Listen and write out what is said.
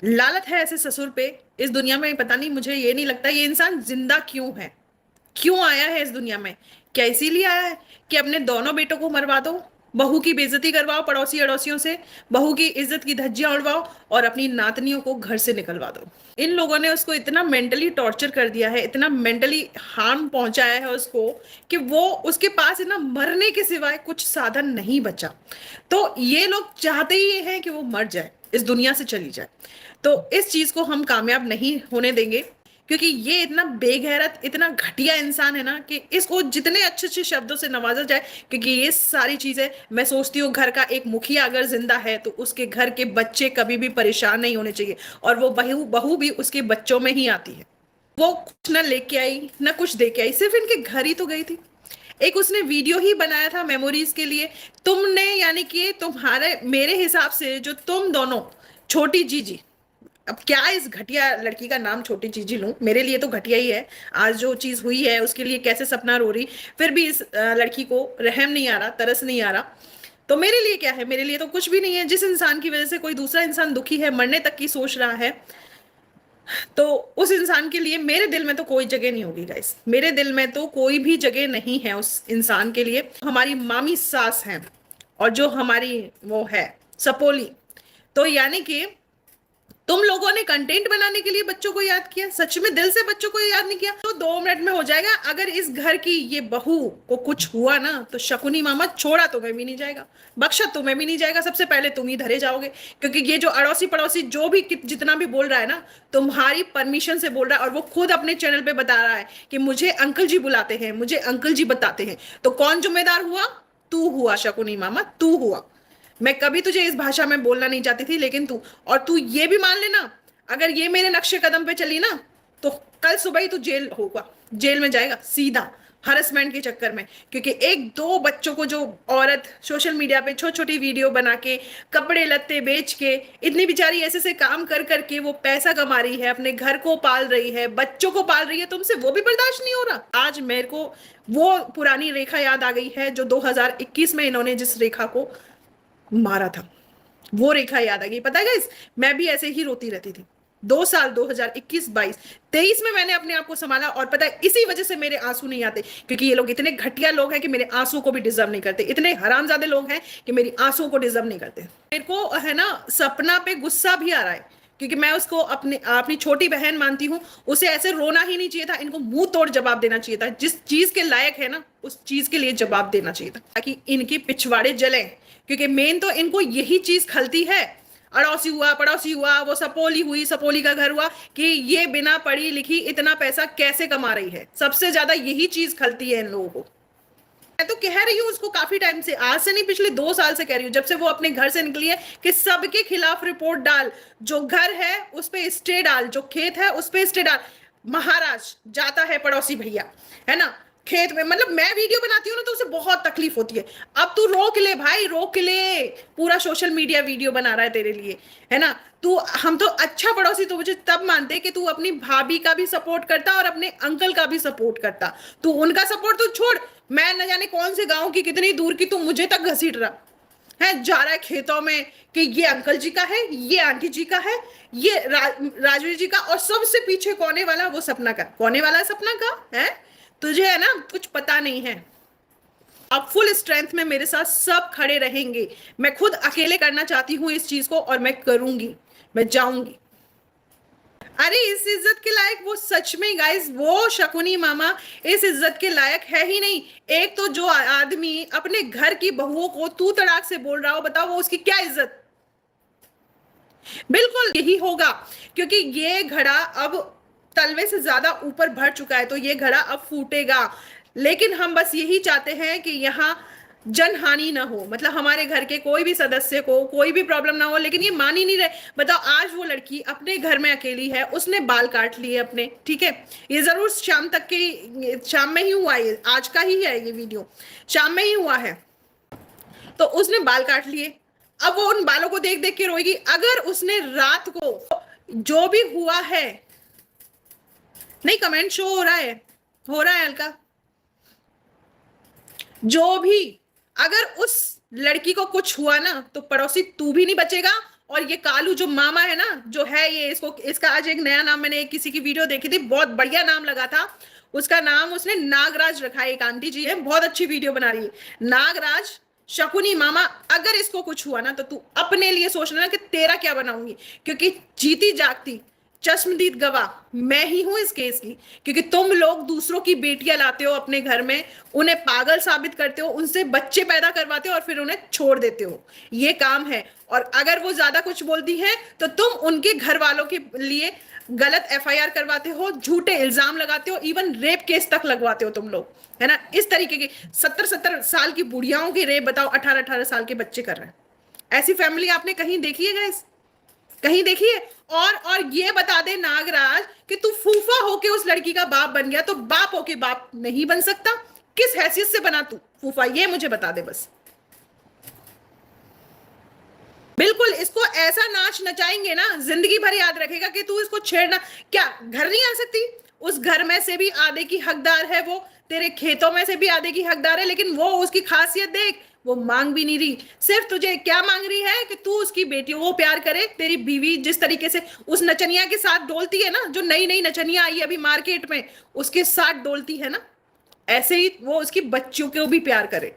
लालत है ऐसे ससुर पे इस दुनिया में। पता नहीं, मुझे ये नहीं लगता ये इंसान जिंदा क्यों है, क्यों आया है इस दुनिया में। क्या इसीलिए आया है कि अपने दोनों बेटों को मरवा दो, बहू की बेइज्जती करवाओ पड़ोसी अड़ोसियों से, बहू की इज्जत की धज्जियां उड़वाओ और अपनी नातनियों को घर से निकलवा दो। इन लोगों ने उसको इतना मेंटली टॉर्चर कर दिया है, इतना मेंटली हार्म पहुंचाया है उसको, कि वो उसके पास है ना मरने के सिवाय कुछ साधन नहीं बचा। तो ये लोग चाहते ही ये हैं कि वो मर जाए, इस दुनिया से चली जाए। तो इस चीज को हम कामयाब नहीं होने देंगे, क्योंकि ये इतना बेगैरत, इतना घटिया इंसान है ना कि इसको जितने अच्छे अच्छे शब्दों से नवाजा जाए। क्योंकि ये सारी चीजें मैं सोचती हूँ, घर का एक मुखिया अगर जिंदा है तो उसके घर के बच्चे कभी भी परेशान नहीं होने चाहिए, और वो बहू बहू भी उसके बच्चों में ही आती है। वो कुछ ना लेके आई ना कुछ दे के आई, सिर्फ इनके घर ही तो गई थी। एक उसने वीडियो ही बनाया था मेमोरीज के लिए। तुमने यानी कि तुम्हारे मेरे हिसाब से जो तुम दोनों, छोटी जीजी, अब क्या इस घटिया लड़की का नाम छोटी चीजी लूं, मेरे लिए तो घटिया ही है। आज जो चीज हुई है उसके लिए कैसे सपना रो रही, फिर भी इस लड़की को रहम नहीं आ रहा, तरस नहीं आ रहा। तो मेरे लिए क्या है, मेरे लिए तो कुछ भी नहीं है। जिस इंसान की वजह से कोई दूसरा इंसान दुखी है, मरने तक की सोच रहा है, तो उस इंसान के लिए मेरे दिल में तो कोई जगह नहीं होगी गाइस। मेरे दिल में तो कोई भी जगह नहीं है उस इंसान के लिए। हमारी मामी सास हैं, और जो हमारी वो है सपोली। तो यानी कि तुम लोगों ने कंटेंट बनाने के लिए बच्चों को याद किया, सच में दिल से बच्चों को याद नहीं किया। तो 2 मिनट में हो जाएगा। अगर इस घर की ये बहू को कुछ हुआ ना, तो शकुनी मामा छोड़ा तुम्हें भी नहीं जाएगा, बख्शा तुम्हें भी नहीं जाएगा। सबसे पहले तुम ही धरे जाओगे, क्योंकि ये जो अड़ोसी पड़ोसी जो भी जितना भी बोल रहा है ना, तुम्हारी परमिशन से बोल रहा है। और वो खुद अपने चैनल पे बता रहा है कि मुझे अंकल जी बुलाते हैं, मुझे अंकल जी बताते हैं। तो कौन जिम्मेदार हुआ? तू हुआ शकुनी मामा, तू हुआ। मैं कभी तुझे इस भाषा में बोलना नहीं चाहती थी, लेकिन तू, और तू ये भी मान लेना, अगर ये मेरे नक्शे कदम पे चली ना, तो कल सुबह ही तू जेल होगा, जेल में जाएगा सीधा, हरसमेंट के चक्कर में। क्योंकि एक दो बच्चों को जो औरत सोशल मीडिया पे छोटी छोटी वीडियो बना के, कपड़े लत्ते बेच के, इतनी बेचारी ऐसे से काम कर करके वो पैसा कमा रही है, अपने घर को पाल रही है, बच्चों को पाल रही है, तुमसे वो भी बर्दाश्त नहीं हो रहा। आज मेरे को वो पुरानी रेखा याद आ गई है, जो 2021 में इन्होंने जिस रेखा को मारा था, वो रेखा याद आ गई। पता है गाइस, मैं भी ऐसे ही रोती रहती थी 2 साल, 2021, 22, 23 में मैंने अपने आप को संभाला। और पता है, इसी वजह से मेरे आंसू नहीं आते, क्योंकि ये लोग इतने घटिया लोग हैं कि मेरे आंसू को भी डिजर्व नहीं करते। इतने हरामजादे लोग हैं कि मेरी आंसू को डिजर्व नहीं करते। मेरे को है ना सपना पे गुस्सा भी आ रहा है, क्योंकि मैं उसको अपनी अपनी छोटी बहन मानती हूँ। उसे ऐसे रोना ही नहीं चाहिए था, इनको मुंह तोड़ जवाब देना चाहिए था। जिस चीज के लायक है ना, उस चीज के लिए जवाब देना चाहिए था, ताकि इनकी पिछवाड़े जले। क्योंकि मेन तो इनको यही चीज खलती है। अड़ोसी हुआ, पड़ोसी हुआ, वो सपोली हुई, सपोली का घर हुआ, कि ये बिना पढ़ी लिखी इतना पैसा कैसे कमा रही है। सबसे ज्यादा यही चीज खलती है इन लोगों को। मैं तो कह रही हूँ उसको काफी टाइम से, आज से नहीं, पिछले 2 साल से कह रही हूँ, जब से वो अपने घर से निकली है, कि सबके खिलाफ रिपोर्ट डाल। जो घर है उस पे स्टे डाल, जो खेत है उस पे स्टे डाल। महाराज जाता है पड़ोसी भैया, है ना, खेत में। मतलब मैं वीडियो बनाती हूँ ना, तो उसे बहुत तकलीफ होती है। अब तू रोक ले भाई, रोक ले। पूरा सोशल मीडिया वीडियो बना रहा है तेरे लिए, है ना। तू, हम तो अच्छा पड़ोसी तो मुझे तब मानते कि तू अपनी भाभी का भी सपोर्ट करता और अपने अंकल का भी सपोर्ट करता। तू उनका सपोर्ट तो छोड़, मैं न जाने कौन से गांव की कितनी दूर की, तू मुझे तक घसीट रहा है, जा रहा है खेतों में कि ये अंकल जी का है, ये आंटी जी का है, ये राजवीर जी का, और सबसे पीछे कोने वाला वो सपना का, कोने वाला सपना का है। तुझे है ना कुछ पता नहीं है। अब फुल स्ट्रेंथ में मेरे साथ सब खड़े रहेंगे। मैं खुद अकेले करना चाहती हूँ इस चीज को, और मैं करूंगी, मैं जाऊंगी। अरे इस इज्जत के लायक वो, सच में गाइस, वो शकुनी मामा इस इज्जत के लायक है ही नहीं। एक तो जो आदमी अपने घर की बहुओं को तू तड़ाक से बोल रहा हो, बताओ वो उसकी क्या इज्जत। बिल्कुल यही होगा, क्योंकि ये घड़ा अब तलवे से ज्यादा ऊपर भर चुका है, तो ये घड़ा अब फूटेगा। लेकिन हम बस यही चाहते हैं कि यहाँ जनहानि ना हो, मतलब हमारे घर के कोई भी सदस्य को कोई भी प्रॉब्लम ना हो। लेकिन ये मान ही नहीं रहे। बताओ, आज वो लड़की अपने घर में अकेली है, उसने बाल काट लिए अपने, ठीक है, ये जरूर शाम तक के, शाम में ही हुआ है, आज का ही है ये वीडियो, शाम में ही हुआ है। तो उसने बाल काट लिए, अब वो उन बालों को देख देख के रोएगी। अगर उसने रात को जो भी हुआ है, नहीं कमेंट शो हो रहा है, हो रहा है हल्का, जो भी, अगर उस लड़की को कुछ हुआ ना, तो पड़ोसी तू भी नहीं बचेगा, और ये कालू जो मामा है ना, जो है ये, इसको, इसका आज एक नया नाम, मैंने एक किसी की वीडियो देखी थी, बहुत बढ़िया नाम लगा था उसका। नाम उसने नागराज रखा है। एक आंटी जी है, बहुत अच्छी वीडियो बना रही है, नागराज शकुनी मामा। अगर इसको कुछ हुआ ना तो तू अपने लिए सोचना ना कि तेरा क्या बनाऊंगी, क्योंकि जीती जागती चश्मदीद गवाह मैं ही हूं इस केस की। क्योंकि तुम लोग दूसरों की बेटियां लाते हो अपने घर में, उन्हें पागल साबित करते हो, उनसे बच्चे पैदा करवाते हो और फिर उन्हें छोड़ देते हो, ये काम है। और अगर वो ज्यादा कुछ बोलती है तो तुम उनके घर वालों के लिए गलत एफआईआर करवाते हो, झूठे इल्जाम लगाते हो, इवन रेप केस तक लगवाते हो तुम लोग, है ना। इस तरीके की 70-70 साल की बुढ़ियाओं की रेप बताओ 18-18 साल के बच्चे कर रहे हैं। ऐसी फैमिली आपने कहीं देखी है गाइस? कहीं देखी है? और ये बता दे नागराज कि तू फूफा होके उस लड़की का बाप बन गया, तो बाप होके बाप नहीं बन सकता? किस हैसियत से बना तू फूफा, ये मुझे बता दे बस। बिल्कुल, इसको ऐसा नाच नचाएंगे ना, जिंदगी भर याद रखेगा कि तू इसको छेड़ना। क्या घर नहीं आ सकती? उस घर में से भी आधे की हकदार है वो, तेरे खेतों में से भी आधे की हकदार है, लेकिन वो उसकी खासियत देख, वो मांग भी नहीं रही। सिर्फ तुझे क्या मांग रही है कि तू उसकी बेटियों को प्यार करे। तेरी बीवी जिस तरीके से उस नचनिया के साथ डोलती है ना, जो नई नई नचनिया आई अभी मार्केट में, उसके साथ डोलती है ना, ऐसे ही वो उसकी बच्चियों को भी प्यार करे।